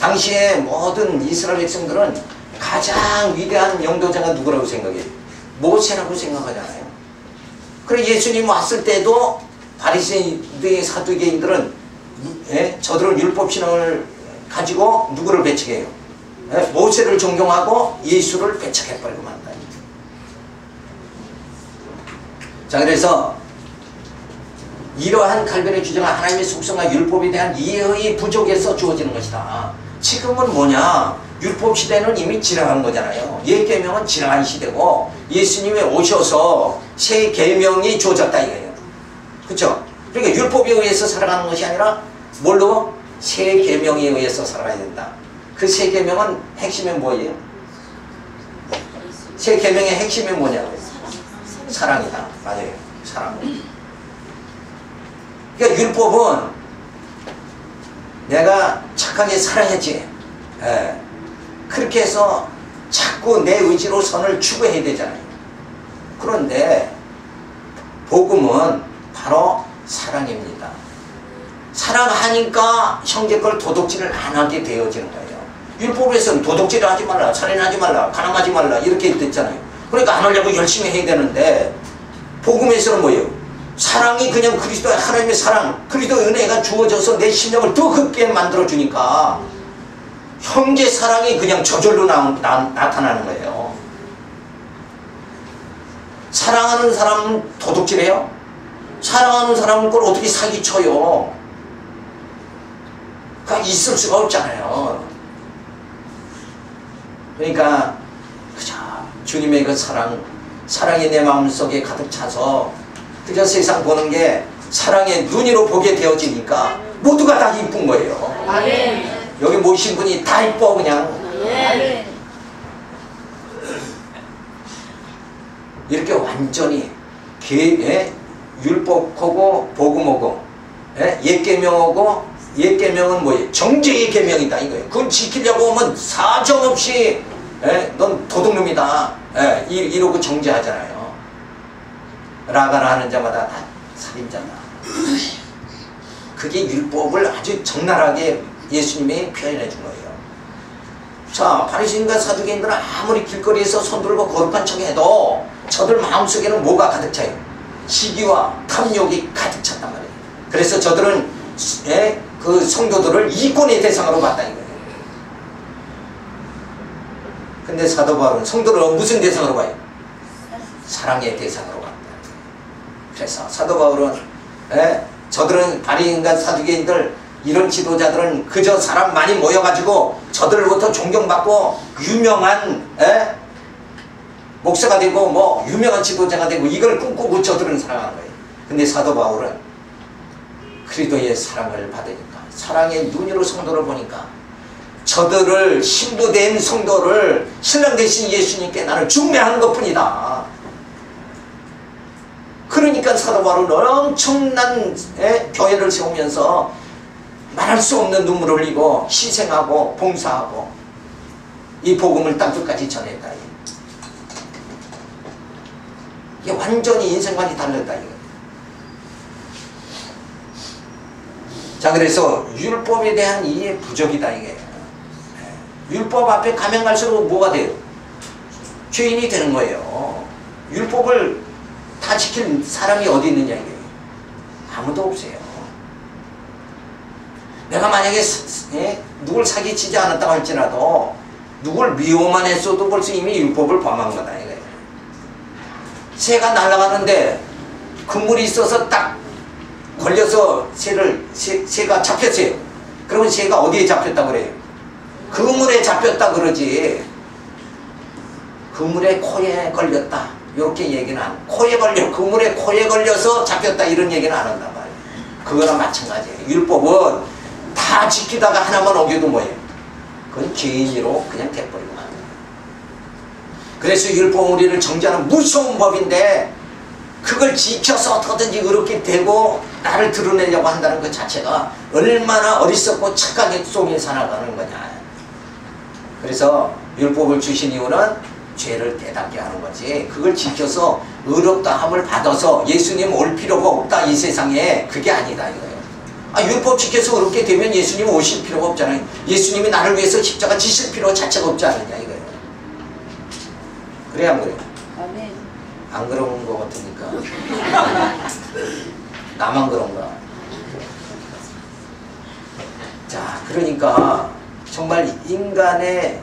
당시에 모든 이스라엘 백성들은 가장 위대한 영도자가 누구라고 생각해요? 모세라고 생각하잖아요. 그래 예수님 왔을 때도 바리새인들 사두개인들은 저들은 율법신앙을 가지고 누구를 배척해요? 모세를 존경하고 예수를 배척해버리고 만다. 자, 그래서 이러한 칼빈의 주장은 하나님의 속성과 율법에 대한 이해의 부족에서 주어지는 것이다. 지금은 뭐냐? 율법 시대는 이미 지나간 거잖아요. 옛 계명은 지나간 시대고 예수님이 오셔서 새 계명이 주어졌다 이거예요. 그렇죠? 그러니까 율법에 의해서 살아가는 것이 아니라 뭘로? 새 계명에 의해서 살아가야 된다. 그 새 계명은 핵심은 뭐예요? 새 계명의 핵심이 뭐냐고요? 사랑이다. 맞아요. 사랑. 그러니까 율법은 내가 착하게 살아야지. 예. 그렇게 해서 자꾸 내 의지로 선을 추구해야 되잖아요. 그런데 복음은 바로 사랑입니다. 사랑하니까 형제 걸 도둑질을 안 하게 되어지는 거예요. 율법에서는 도둑질을 하지 말라, 살인하지 말라, 가늠하지 말라 이렇게 됐잖아요. 그러니까 안 하려고 열심히 해야 되는데 복음에서는 뭐예요? 사랑이 그냥 그리스도의 하나님의 사랑, 그리스도의 은혜가 주어져서 내 심령을 더 흡게 만들어주니까 형제 사랑이 그냥 저절로 나타나는 거예요. 사랑하는 사람은 도둑질해요? 사랑하는 사람은 걸 어떻게 사기쳐요? 그러니까 있을 수가 없잖아요. 그러니까 그저 주님의 그 사랑이 내 마음속에 가득 차서 그저 세상 보는 게 사랑의 눈으로 보게 되어지니까 모두가 다 이쁜 거예요. 아멘. 여기 모신 분이 다 이뻐 그냥. 아멘. 이렇게 완전히 율법하고 복음하고 옛 계명하고 옛 계명은 뭐예요? 정죄의 계명이다 이거예요. 그건 지키려고 하면 사정없이 넌 도둑놈이다 이러고 정죄하잖아요. 라가라 하는 자마다 다 살인자다. 그게 율법을 아주 적나라하게 예수님이 표현해 준 거예요. 자, 바리새인과 사두개인들은 아무리 길거리에서 손 들고 거룩한 척해도 저들 마음속에는 뭐가 가득 차요? 시기와 탐욕이 가득 찼단 말이에요. 그래서 저들은 그 성도들을 이권의 대상으로 봤다 이거예요. 근데 사도 바울은 성도를 무슨 대상으로 봐요? 사랑의 대상으로 봤다. 그래서 사도 바울은 저들은 바리새인과 사두개인들 이런 지도자들은 그저 사람 많이 모여가지고 저들로부터 존경받고 유명한 목사가 되고 뭐 유명한 지도자가 되고 이걸 꿈꾸고 저들은 살아가는 거예요. 근데 사도 바울은 그리스도의 사랑을 받으니까 사랑의 눈으로 성도를 보니까 저들을 신부된 성도를 신랑 되신 예수님께 나는 중매하는 것뿐이다. 그러니까 사도 바울은 엄청난 교회를 세우면서 말할 수 없는 눈물을 흘리고 희생하고 봉사하고 이 복음을 땅끝까지 전했다. 이게 완전히 인생관이 달랐다. 자, 그래서 율법에 대한 이해 부족이다 이게. 율법 앞에 가면 갈수록 뭐가 돼요? 죄인이 되는 거예요. 율법을 다 지킬 사람이 어디 있느냐 이게. 아무도 없어요. 내가 만약에 누굴 사기치지 않았다고 할지라도 누굴 미워만 했어도 벌써 이미 율법을 범한 거다 이거예요. 새가 날아가는데 그물이 있어서 딱 걸려서 새가 잡혔어요. 그러면 새가 어디에 잡혔다 그래요? 그물에 잡혔다 그러지. 그물에 코에 걸렸다 이렇게 얘기는 안, 그물에 코에 걸려서 잡혔다 이런 얘기는 안 한단 말이에요. 그거랑 마찬가지예요. 율법은 다 지키다가 하나만 어겨도 뭐예요? 그건 죄인으로 그냥 돼버리고 만 거예요. 그래서 율법은 우리를 정죄하는 무서운 법인데 그걸 지켜서 어떻게든지 의롭게 되고 나를 드러내려고 한다는 것 자체가 얼마나 어리석고 착하게 속에 살아가는 거냐. 그래서 율법을 주신 이유는 죄를 깨닫게 하는 거지 그걸 지켜서 의롭다 함을 받아서 예수님 올 필요가 없다 이 세상에 그게 아니다 이거예요. 율법 지켜서 의롭게 되면 예수님 오실 필요가 없잖아요. 예수님이 나를 위해서 십자가 지실 필요 자체가 없지 않느냐 이거예요. 그래 안 그래요? 안 그런 거 같으니까 나만 그런가. 자, 그러니까 정말 인간이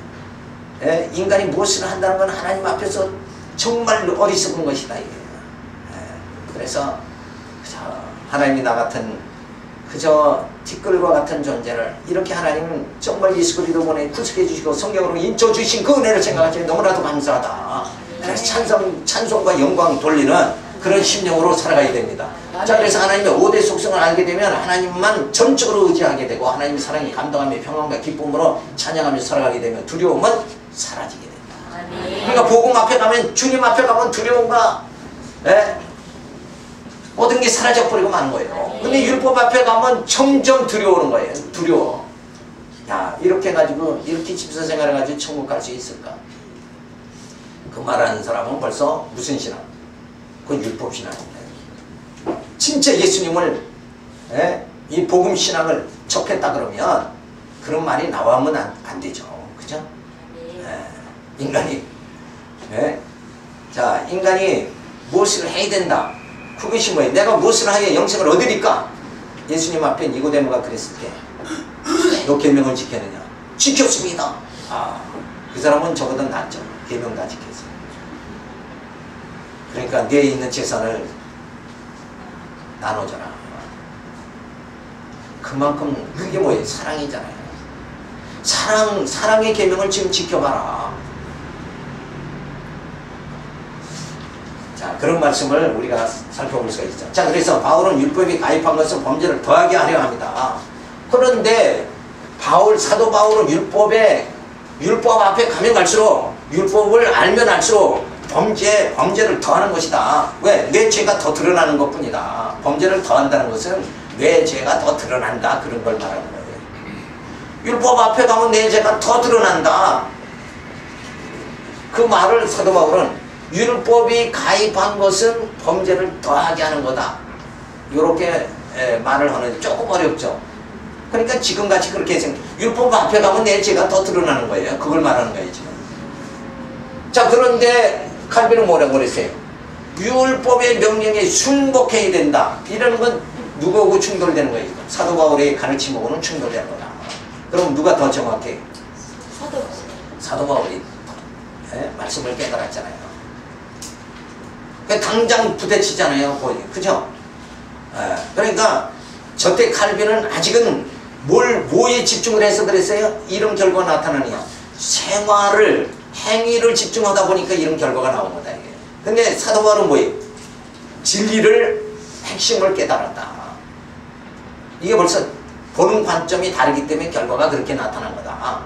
무엇을 한다는 건 하나님 앞에서 정말 어리석은 것이다 이게. 그래서 하나님이 나 같은 그저 티끌과 같은 존재를 이렇게 하나님은 정말 예수 그리스도 보내 구속해 주시고 성경으로 인쳐 주신 그 은혜를 생각하시니 너무나도 감사하다. 그래서 찬송과 영광 돌리는 그런 심령으로 살아가야 됩니다. 자, 그래서 하나님의 5대 속성을 알게 되면 하나님만 전적으로 의지하게 되고 하나님의 사랑이 감동하며 평안과 기쁨으로 찬양하며 살아가게 되면 두려움은 사라지게 된다. 그러니까 복음 앞에 가면, 주님 앞에 가면 두려움과 모든 게 사라져버리고 마는 거예요. 근데 율법 앞에 가면 점점 두려워오는 거예요. 두려워. 야, 이렇게 해가지고 이렇게 집사 생활해가지고 천국 갈 수 있을까? 그 말하는 사람은 벌써 무슨 신앙? 그건 율법 신앙입니다. 진짜 예수님을 이 복음 신앙을 접했다 그러면 그런 말이 나오면 안 되죠. 그죠? 인간이 자, 인간이 무엇을 해야 된다. 그것이 뭐예요? 내가 무엇을 하여 영생을 얻으리까? 예수님 앞에 니고데모가 그랬을 때 너 계명을 지켰느냐? 지켰습니다. 아, 그 사람은 저보다 낫죠. 계명 다 지켰어요. 그러니까 내 있는 재산을 나눠줘라. 그만큼 그게 뭐예요? 사랑이잖아요. 사랑의 계명을 지금 지켜봐라. 자, 그런 말씀을 우리가 살펴볼 수가 있죠. 자, 그래서 바울은 율법이 가입한 것은 범죄를 더하게 하려 합니다. 그런데 사도 바울은 율법 앞에 가면 갈수록 율법을 알면 알수록 범죄를 더하는 것이다. 왜? 내 죄가 더 드러나는 것 뿐이다. 범죄를 더한다는 것은 내 죄가 더 드러난다. 그런 걸 말하는 거예요. 율법 앞에 가면 내 죄가 더 드러난다. 그 말을 사도 바울은 율법이 가입한 것은 범죄를 더하게 하는 거다. 이렇게 말을 하는데 조금 어렵죠. 그러니까 지금같이 그렇게 율법 앞에 가면 내 죄가 더 드러나는 거예요. 그걸 말하는 거예요 지금. 자, 그런데 칼빈은 뭐라고 그랬어요? 율법의 명령에 순복해야 된다. 이러는 건 누구하고 충돌되는 거예요? 사도 바울의 가르침하고는 충돌되는 거다. 그럼 누가 더 정확해? 사도 바울이 말씀을 깨달았잖아요. 당장 부대치잖아요. 그죠? 그러니까 저때 칼빈은 아직은 뭐에 집중을 해서 그랬어요? 이런 결과가 나타나느냐? 행위를 집중하다 보니까 이런 결과가 나온 거다. 이게. 근데 사도 바울은 뭐예요? 진리를, 핵심을 깨달았다. 이게 벌써 보는 관점이 다르기 때문에 결과가 그렇게 나타난 거다.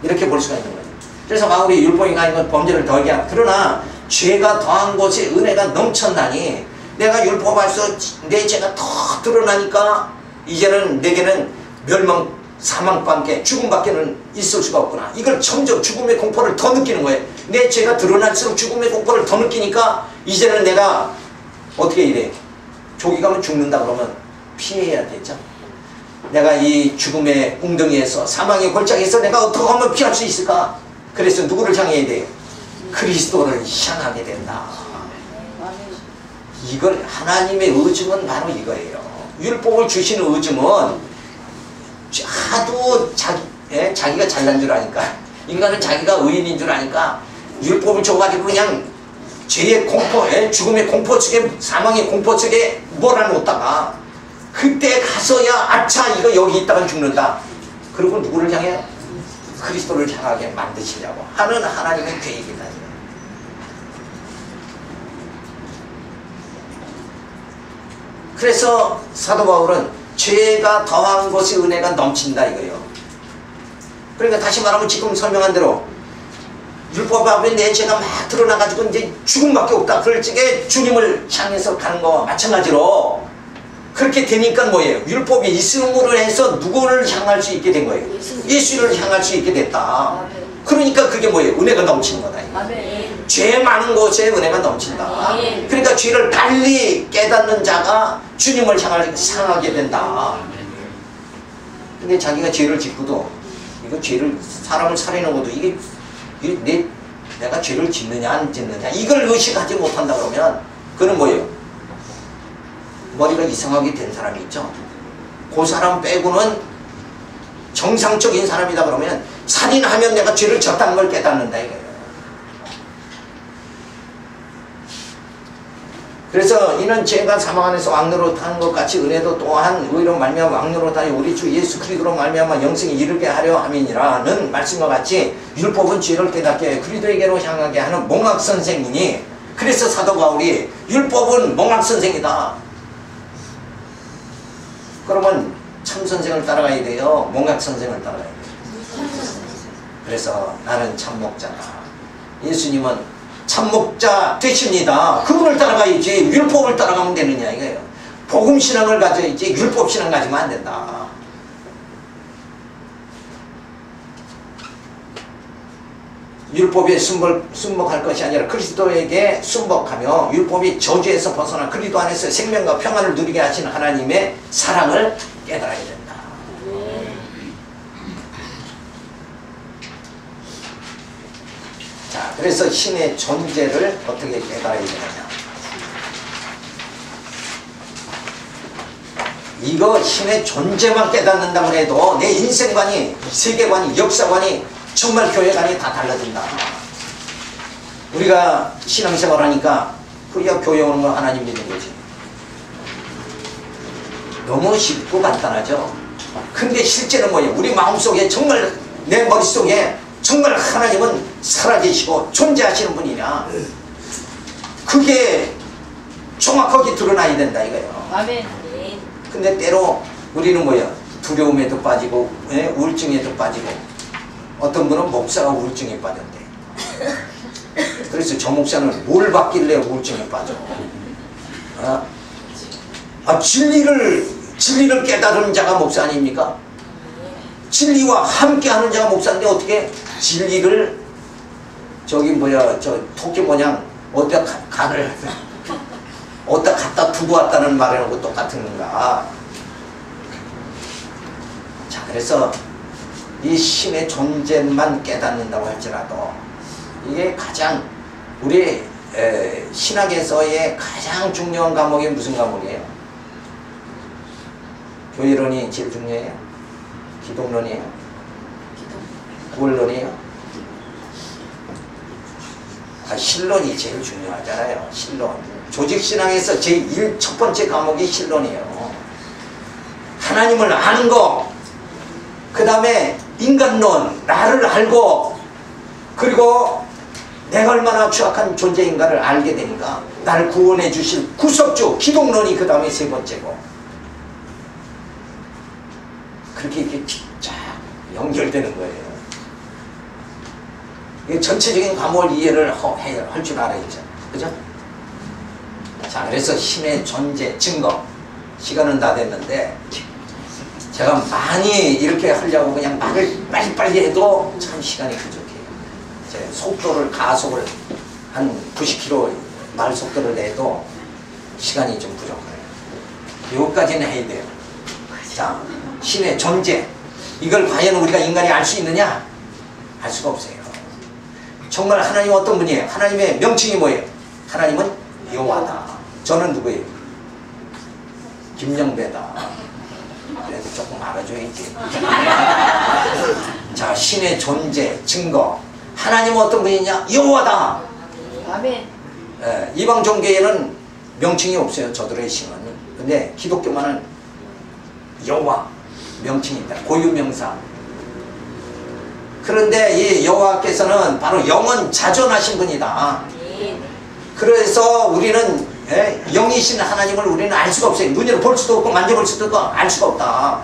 이렇게 볼 수가 있는 거예요. 그래서 바울이 율법이 가진 건 범죄를 더하게 하고, 그러나 죄가 더한 곳에 은혜가 넘쳤나니 내가 율법에서 내 죄가 더 드러나니까 이제는 내게는 멸망, 사망밖에, 죽음밖에는 있을 수가 없구나. 이걸 점점 죽음의 공포를 더 느끼는 거예요. 내 죄가 드러날수록 죽음의 공포를 더 느끼니까 이제는 내가 어떻게 이래? 조기 가면 죽는다 그러면 피해야 되죠. 내가 이 죽음의 웅덩이에서, 사망의 골짜기에서 내가 어떻게 하면 피할 수 있을까? 그래서 누구를 향해야 돼요? 그리스도를 향하게 된다. 이걸 하나님의 의중은 바로 이거예요. 율법을 주시는 의중은 하도 자기가 잘난 줄 아니까, 인간은 자기가 의인인 줄 아니까 율법을 줘가지고 그냥 죄의 공포, 죽음의 공포 속에, 사망의 공포 속에 몰아놓다가 그때 가서야 아차 이거 여기 있다가 죽는다. 그리고 누구를 향해요? 그리스도를 향하게 만드시려고 하는 하나님의 계획이다. 그래서 사도 바울은 죄가 더한 것이 은혜가 넘친다 이거예요. 그러니까 다시 말하면 지금 설명한 대로 율법 앞에 내 죄가 막 드러나가지고 이제 죽음밖에 없다. 그럴 적에 주님을 향해서 가는 거와 마찬가지로 그렇게 되니까 뭐예요? 율법이 있음으로 해서 누구를 향할 수 있게 된 거예요? 예수를 향할 수 있게 됐다. 그러니까 그게 뭐예요? 은혜가 넘치는 거다. 죄 많은 곳에 은혜가 넘친다. 그러니까 죄를 빨리 깨닫는 자가 주님을 향하게 된다. 근데 자기가 죄를 짓고도 이거 죄를, 사람을 살해하는 것도 이게 내가 죄를 짓느냐 안 짓느냐 이걸 의식하지 못한다 그러면 그는 뭐예요? 머리가 이상하게 된 사람이 있죠. 그 사람 빼고는 정상적인 사람이다 그러면 살인하면 내가 죄를 졌다는 걸 깨닫는다 이거예요. 그래서 이는 죄가 사망 안에서 왕노로 타는 것 같이 은혜도 또한 의로 말미암아 왕노로 타여 우리 주 예수 그리스도로 말미암아 영생에 이르게 하려 함이니라는 말씀과 같이 율법은 죄를 깨닫게 하여 그리스도에게로 향하게 하는 몽학선생이니, 그래서 사도 바울이 율법은 몽학선생이다. 그러면 참선생을 따라가야 돼요? 몽학선생을 따라가야 돼요? 그래서 나는 참목자다. 예수님은 참목자 되십니다. 그분을 따라가야지 율법을 따라가면 되느냐 이거예요. 복음신앙을 가져야지 율법신앙 가지면 안 된다. 율법에 순복할 것이 아니라 그리스도에게 순복하며 율법이 저주에서 벗어나 그리스도 안에서 생명과 평안을 누리게 하신 하나님의 사랑을 깨달아야 된다. 자, 그래서 신의 존재를 어떻게 깨달아야 되느냐. 이거 신의 존재만 깨닫는다고 해도 내 인생관이, 세계관이, 역사관이, 정말 교회관이 다 달라진다. 우리가 신앙생활 하니까 우리가 교회 오는 건 하나님 믿는 거지. 너무 쉽고 간단하죠. 근데 실제는 뭐예요? 우리 마음속에 정말, 내 머릿속에 정말 하나님은 살아계시고 존재하시는 분이냐, 그게 정확하게 드러나야 된다 이거예요. 아멘. 근데 때로 우리는 뭐야? 두려움에도 빠지고, 우울증에도 빠지고, 어떤 분은 목사가 우울증에 빠졌대. 그래서 저 목사는 뭘 받길래 우울증에 빠져? 진리를 깨달은 자가 목사 아닙니까? 진리와 함께하는 자가 목사인데 어떻게 진리를 저 토끼 모양 어디다 갖다 두고 왔다는 말하고 똑같은가? 자, 그래서 이 신의 존재만 깨닫는다고 할지라도 이게 가장 우리 신학에서의 가장 중요한 과목이 무슨 과목이에요? 교회론이 제일 중요해요? 기독론이에요? 구원론이에요? 신론이 제일 중요하잖아요. 신론. 조직신앙에서 첫 번째 과목이 신론이에요. 하나님을 아는 거, 그 다음에 인간론, 나를 알고, 그리고 내가 얼마나 취약한 존재인가를 알게 되니까 나를 구원해 주실 구속주, 기독론이 그 다음에 세 번째고, 그렇게 이렇게 쫙 연결되는 거예요. 전체적인 과목을 이해를 할 줄 알아야죠. 그죠? 자, 그래서 신의 존재, 증거. 시간은 다 됐는데, 제가 많이 이렇게 하려고 그냥 말을 빨리빨리 해도 참 시간이 부족해요. 제 속도를, 가속을 한 90km 말 속도를 내도 시간이 좀 부족해요. 여기까지는 해야 돼요. 자, 신의 존재. 이걸 과연 우리가 인간이 알 수 있느냐? 알 수가 없어요. 정말 하나님은 어떤 분이에요? 하나님의 명칭이 뭐예요? 하나님은 여호와다. 저는 누구예요? 김영배다. 그래도 조금 알아줘야지. 자, 신의 존재, 증거. 하나님은 어떤 분이냐? 여호와다. 아멘. 이방 종교에는 명칭이 없어요. 저들의 신은. 근데 기독교만은 여호와 명칭이 있다. 고유명사. 그런데 이 여호와께서는 바로 영원 자존하신 분이다. 그래서 우리는 영이신 하나님을 우리는 알 수가 없어요. 눈으로 볼 수도 없고 만져볼 수도 없고 알 수가 없다.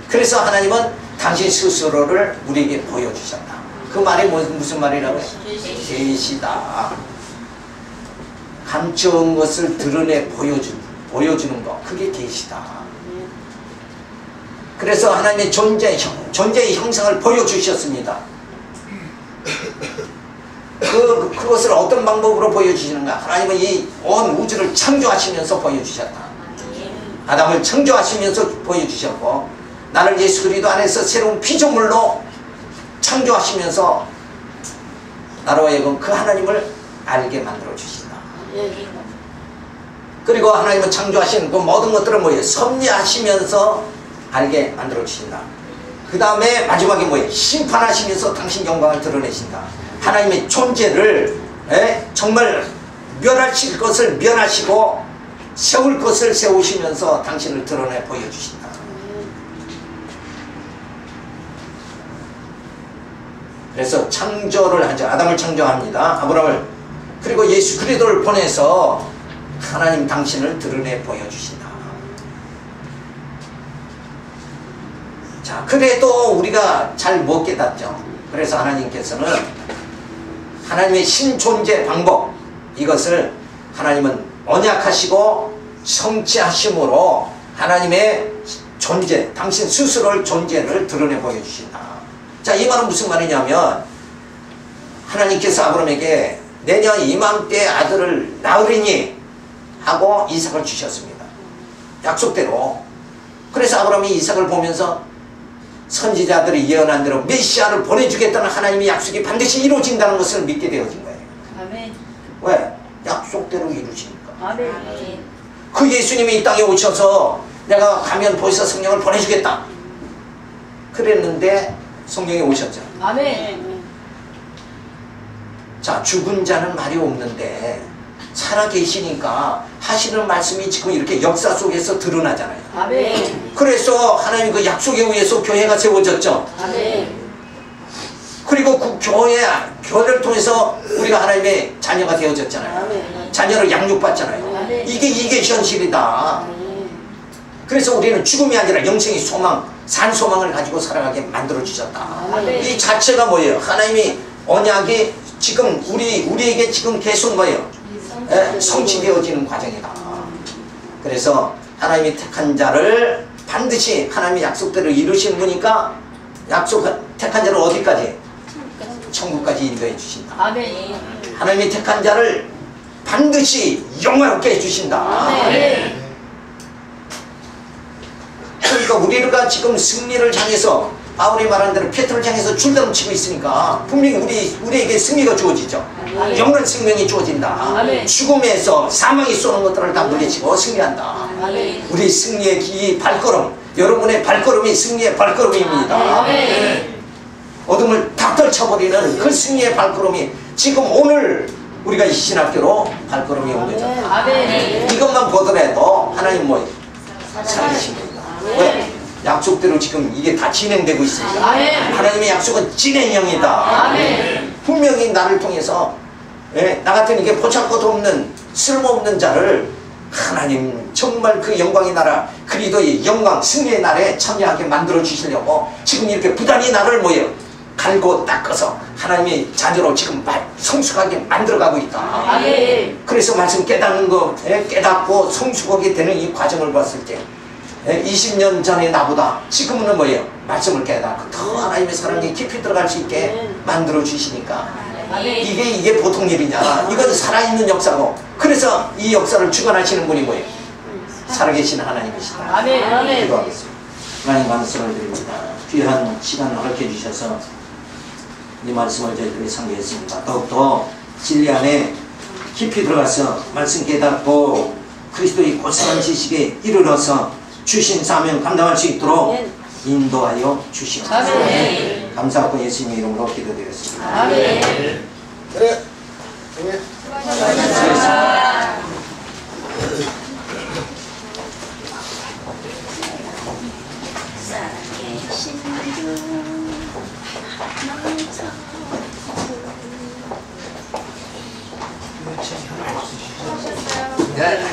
그래서 하나님은 당신 스스로를 우리에게 보여주셨다. 그 말이 무슨 말이라고요? 계시다. 감춰온 것을 드러내 보여주는 것, 그게 계시다. 그래서 하나님의 존재의 형상을 보여주셨습니다. 그것을 어떤 방법으로 보여주시는가? 하나님은 이 온 우주를 창조하시면서 보여주셨다. 아담을 창조하시면서 보여주셨고, 나를 예수 그리스도 안에서 새로운 피조물로 창조하시면서 나로 하여금 그 하나님을 알게 만들어 주신다. 그리고 하나님은 창조하신 그 모든 것들을 뭐예요? 섭리하시면서 알게 만들어 주신다. 그 다음에 마지막에 뭐예요? 심판하시면서 당신 영광을 드러내신다. 하나님의 존재를 정말 멸하실 것을 멸하시고 세울 것을 세우시면서 당신을 드러내 보여주신다. 그래서 창조를 하죠. 아담을 창조합니다. 아브라함을. 그리고 예수 그리스도를 보내서 하나님 당신을 드러내 보여주신다. 자, 그래도 우리가 잘 못 깨닫죠. 그래서 하나님께서는 하나님의 신존재 방법, 이것을 하나님은 언약하시고 성취하심으로 하나님의 존재, 당신 스스로의 존재를 드러내 보여주신다. 자, 이 말은 무슨 말이냐면 하나님께서 아브라함에게 내년 이맘때 아들을 낳으리니 하고 이삭을 주셨습니다. 약속대로. 그래서 아브라함이 이삭을 보면서 선지자들이 예언한 대로 메시아를 보내주겠다는 하나님의 약속이 반드시 이루어진다는 것을 믿게 되어진 거예요. 아멘. 왜? 약속대로 이루시니까. 아멘. 그 예수님이 이 땅에 오셔서 내가 가면 보혜사 성령을 보내주겠다 그랬는데 성령이 오셨죠. 아멘. 자, 죽은 자는 말이 없는데 살아 계시니까 하시는 말씀이 지금 이렇게 역사 속에서 드러나잖아요. 아멘. 그래서 하나님 그 약속에 의해서 교회가 세워졌죠. 아멘. 그리고 그 교회를 통해서 우리가 하나님의 자녀가 되어졌잖아요. 아멘. 자녀를 양육받잖아요. 아멘. 이게 현실이다. 그래서 우리는 죽음이 아니라 영생의 소망, 산 소망을 가지고 살아가게 만들어 주셨다. 아멘. 이 자체가 뭐예요? 하나님이 언약이 지금 우리에게 지금 계속 뭐예요? 성취되어지는 과정이다. 그래서 하나님이 택한 자를 반드시 하나님의 약속대로 이루신 분이니까 택한 자를 어디까지? 천국까지 인도해 주신다. 아멘. 하나님이 택한 자를 반드시 영화롭게 해주신다. 아멘. 그러니까 우리가 지금 승리를 향해서 바울이 말한 대로 페트를 향해서 줄다름 치고 있으니까 분명히 우리에게 승리가 주어지죠. 아멘. 영원한 생명이 주어진다. 아멘. 죽음에서 사망이 쏘는 것들을 다 물리치고 승리한다. 아멘. 우리 승리의 이 발걸음, 여러분의 발걸음이 승리의 발걸음입니다. 아멘. 어둠을 다 떨쳐버리는 그 승리의 발걸음이 지금 오늘 우리가 이 신학교로 발걸음이 온 거죠. 아멘. 이것만 보더라도 하나님 뭐 살아계신 겁니다. 왜? 약속대로 지금 이게 다 진행되고 있습니다. 아멘. 하나님의 약속은 진행형이다. 아멘. 분명히 나를 통해서 나 같은 이게 보잘것도 없는 쓸모없는 자를 하나님 정말 그 영광의 나라 그리스도의 영광 승리의 날에 참여하게 만들어 주시려고 지금 이렇게 부단히 나를 갈고 닦아서 하나님의 자녀로 지금 성숙하게 만들어가고 있다. 아멘. 그래서 말씀 깨닫는 거 깨닫고 성숙하게 되는 이 과정을 봤을 때 20년 전에 나보다 지금은 말씀을 깨닫고 더 하나님의 사랑에 깊이 들어갈 수 있게 만들어 주시니까 이게 보통 일이냐. 이건 살아있는 역사고 그래서 이 역사를 주관하시는 분이 뭐예요? 살아계신 하나님이시다. 아멘. 기도하겠습니다. 하나님 말씀을 드립니다. 귀한 시간을 허락해 주셔서 이 말씀을 저희들이 상고했습니다. 더욱더 진리 안에 깊이 들어가서 말씀 깨닫고 그리스도의 고상한 지식에 이르러서 주신 사명 감당할 수 있도록 인도하여 주시옵소서. 아멘. 감사하고 예수님의 이름으로 기도드렸습니다. 아멘. 그래. 수고하셨습니다. 네.